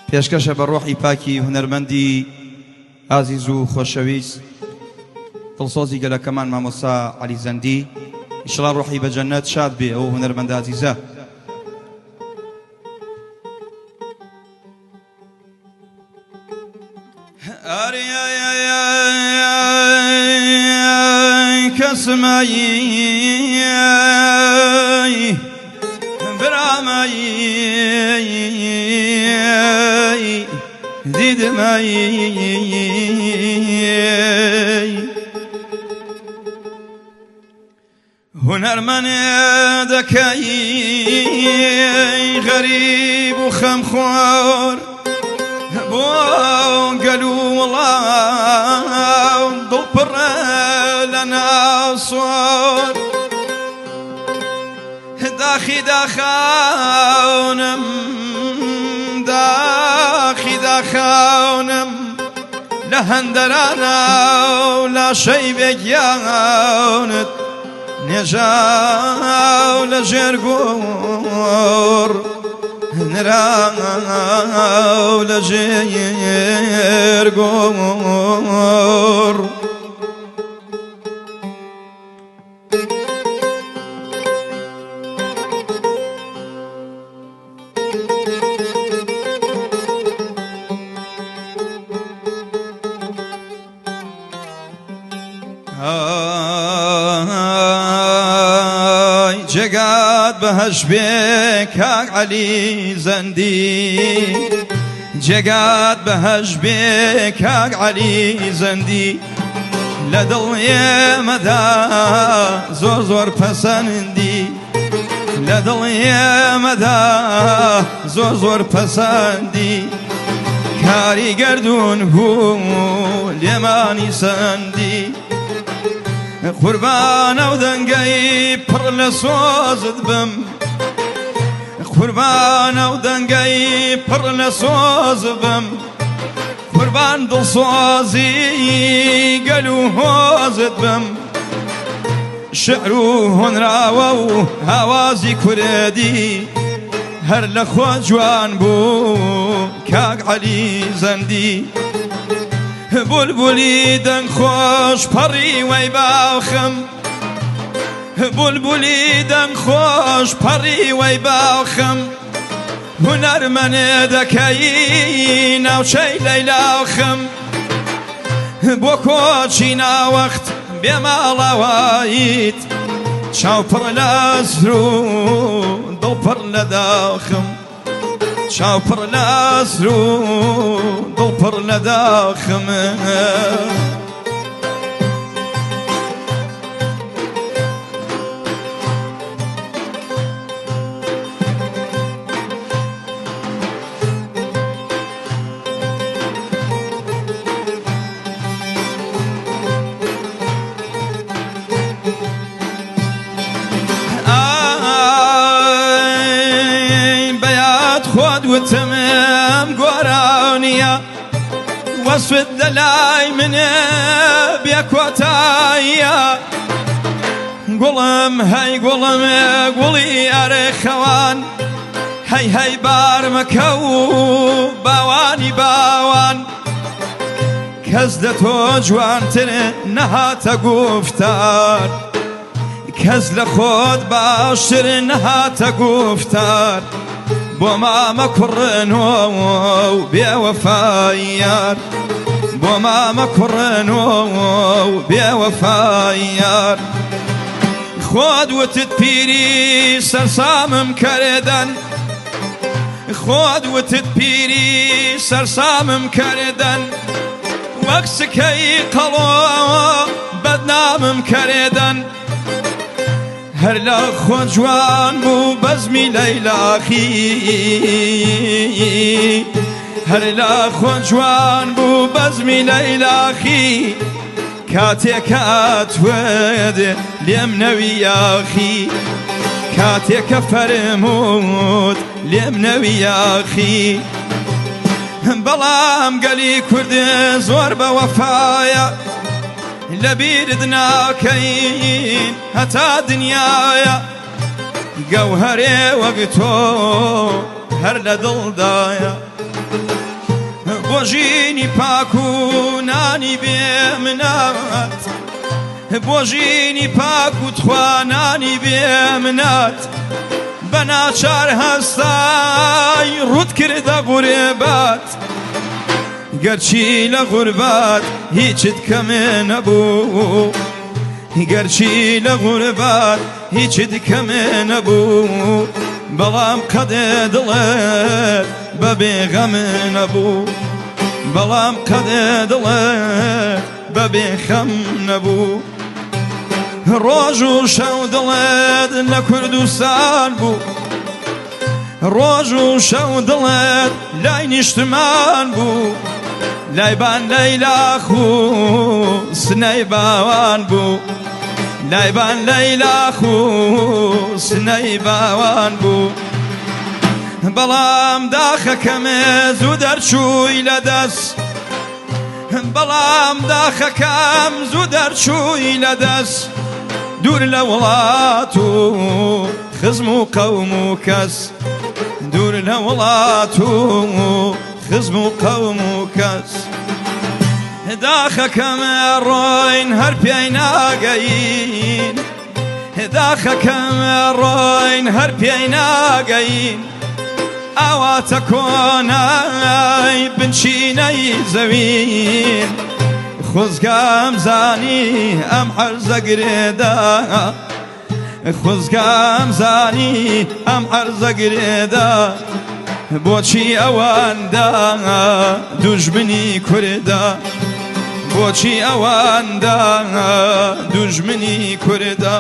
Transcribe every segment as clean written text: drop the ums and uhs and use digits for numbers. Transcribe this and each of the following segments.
پێشکەشە بە ڕۆحی پاکی هونەرمەندی ئازیز و خۆشەویست دڵسۆزی گەلەکەمان مامۆستا عەلی زەندی ئینشەڵا ڕۆحی بە جەننەت شاد بێ ئەو هونەرمەندە ئازیزە. کەسمایی برامایی دیدمایی هونەرمەند دەکەی غەریب و خەمخۆر بۆ گەل و وڵاو دڵپڕە لە ناو سۆر داخی داخاونم داخی داخاونم لە هەندەرانە و لاشەی بێگیانت نێژاو لە ژێرگۆڕ نراو لە ژێرگۆڕ جێگات بەهەش بێ کاک عەلی زەندی جێگات بەهەش بێ کاک عەلی زەندی لە دڵ ئێمەدا زۆر زۆر پەسەندی لە دڵ ئێمەدا زۆر زۆر پەسەندی کاری گەردوون بوو لێمانی سەندی قوربانە و دەنگەی پڕ لە سۆزت بم قوربانە و دەنگەی پڕ لە سۆز بم قوربان دڵسۆزی گەل و هۆزت بم شعر و هۆنراوە و هاوازی کوردی هەر لە خۆ جوان بوو کاک عەلی زەندی بولبولی دەنگ خۆش پەڕی وەی باوخم بولبولی دەنگ خۆش پەڕی وەی باوخم هونەرمەند دەکەی ناوچەی لەیلاوخم بۆ کۆچی ناوەخت بێماڵاواییت چاو پڕ لە ئەزر و دڵ پڕ لە داوخم چاو پڕ لە ئەزر و دڵ پڕ لە داخم وتمم گۆرانیە وەسفت دەلای منێ بێکۆتاییە گوڵم هەی گوڵم گوڵی ئەرێخەوان هەی هەی بارمەکە و باوانی باوان کەس لە تۆ جوانترێ نەهاتە گوفتار کەس لە خۆت باشتر نەهاتە گوفتار بۆ مامە کوڕنەوە و بێوەفاییار بۆ مامە کوڕنەوە و بێوەفاییار خۆت وتت پیری سەرسامم کەرێدەن خۆت وتت پیری سەرسامم کەرێدەن وەک سکەی قەڵۆ بەدنامم کەرێدەن هەر لە خۆ جوان بوو بەزمی لەیلاخی هەر لە خۆ جوان بوو بەزمی لەیلاخی کاتێکە ئەتوێدێ لێم نەوی یاخی کاتێکە فەرمووت لێم نەوی یاخی بەڵام گەلی کوردێ زۆر بە وەفایە لبيرد ناكين هتا دنيايا جوهري وقتو هر لدل دايا بۆ ژینی پاک و نانی بێمنات بۆ ژینی پاک و توانانی بێمنات بە ناچار هەستای ڕوت کردە غوربات گەرچی لە غوربات هیچت کەمێ نەبوو گەرچی لە غوربات هیچت کەمێ نەبوو بەڵام قەدێ دڵێت بە بێغەمێ نەبوو بەڵام قەدێ دڵێت بە بێخەم نەبوو ڕۆژ و شەو دڵێت لە کوردستان بوو ڕۆژ و شەو دڵێت لای نیشتمان بوو لایبان لەیلاخ و سنەی باوان بوو لایبان لەیلاخ و سنەی باوان بوو بەڵام داخەکەمێ زوو دەرچووی لەدەست بەڵام داخەکەم زوو دەرچووی لەدەست دوور لە وڵات و خزم و قەوم و کەس دوور لە وڵات و خزم و قەوم و کەس داخەکەمە ڕۆین هەر پێی ناگەین داخەکەمە ڕۆین هەر پێی ناگەین ئاواتە کۆنای بنچینەی زەوین خۆزگام زانی ئەم هەرزە گرێدا خۆزگام زانی ئەم هەرزە گرێدا بۆچی ئەواندا دوژمنی کووردا بۆچی ئەواندا دوژمنی کووردا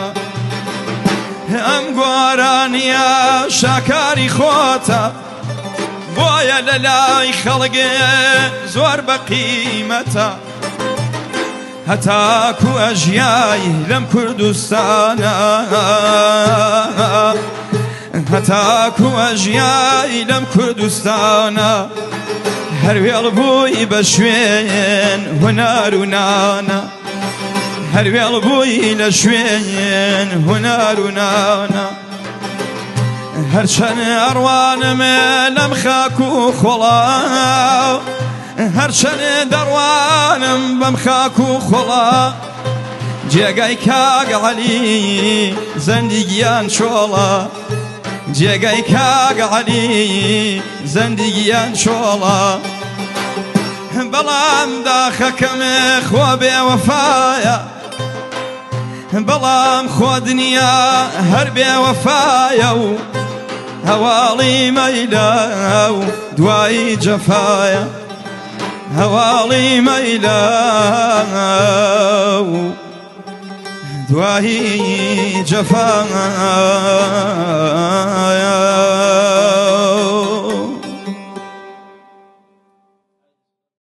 ئەم گۆرانیە شاکاری خۆتە بۆیە لە لای خەڵگێ زۆر بە قیمەتە هەتاکو ئەژیای لەم کوردستانە هەتاکو ئەژیای لەم کوردستانە هەروێڵ بووی بە شوێن هونار و نانە هەروێڵ بووی لە شوێن هونار و نانە هەرچەند ئەڕوانمێ لەم خاک و خۆڵا هەرچەند دەڕوانم بەم خاک و خۆڵا جێگای کاک عەلی زەندگیان چۆڵە جێگای کاک عەلی زەندگیان چۆڵە بەڵام داخەکەمێ خۆ بێوەفایە بەڵام خۆ دنیا هەر بێوەفایە و هەواڵی مەیلە و دوایی جەفایە هەواڵی مەیلە و دوایی جەفایە